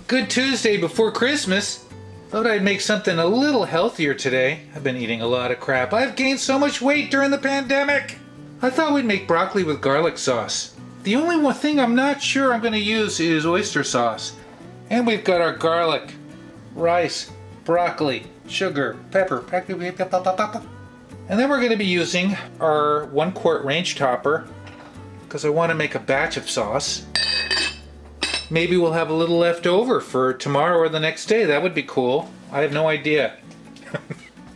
Good Tuesday before Christmas. Thought I'd make something a little healthier today. I've been eating a lot of crap. I've gained so much weight during the pandemic. I thought we'd make broccoli with garlic sauce. The only one thing I'm not sure I'm going to use is oyster sauce. And we've got our garlic, rice, broccoli, sugar, pepper. And then we're going to be using our 1 quart range topper because I want to make a batch of sauce. Maybe we'll have a little left over for tomorrow or the next day. That would be cool. I have no idea.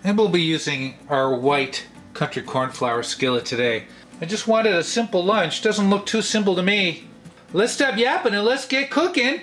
And we'll be using our white country corn flour skillet today. I just wanted a simple lunch. Doesn't look too simple to me. Let's stop yapping and let's get cooking.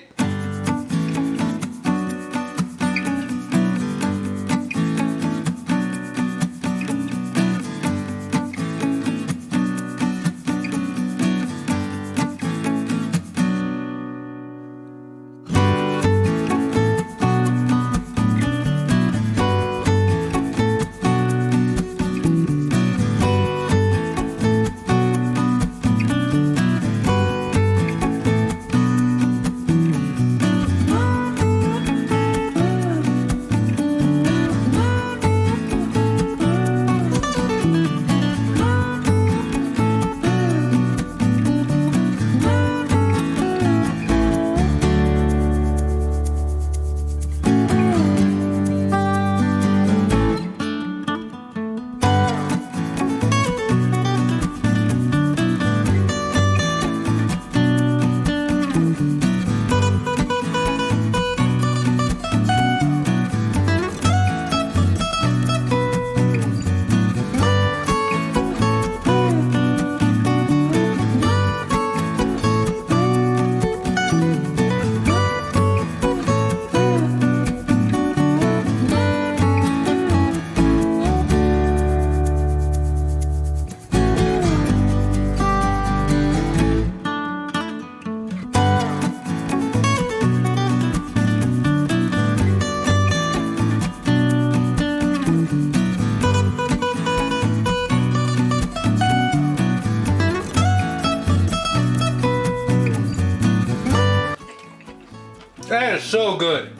That is so good.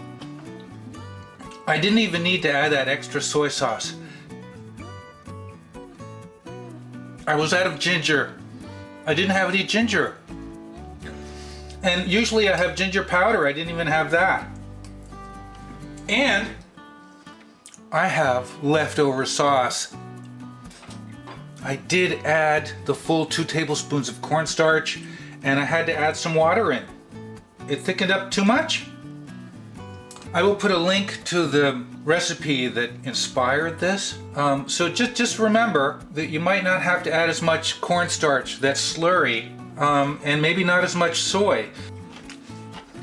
I didn't even need to add that extra soy sauce. I was out of ginger. I didn't have any ginger. And usually I have ginger powder. I didn't even have that. And I have leftover sauce. I did add the full 2 tablespoons of cornstarch, and I had to add some water in. It thickened up too much. I will put a link to the recipe that inspired this. So just remember that you might not have to add as much cornstarch, that slurry, and maybe not as much soy.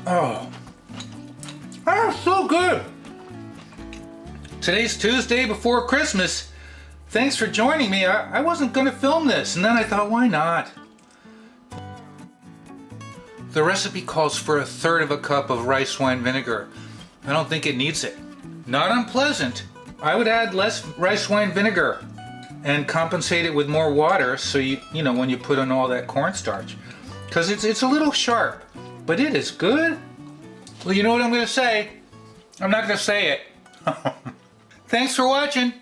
Oh, that's so good. Today's Tuesday before Christmas. Thanks for joining me. I wasn't going to film this, and then I thought, why not? The recipe calls for 1/3 cup of rice wine vinegar. I don't think it needs it. Not unpleasant. I would add less rice wine vinegar and compensate it with more water so you know when you put in all that cornstarch. Because it's a little sharp, but it is good. Well, you know what I'm going to say? I'm not going to say it. Thanks for watching.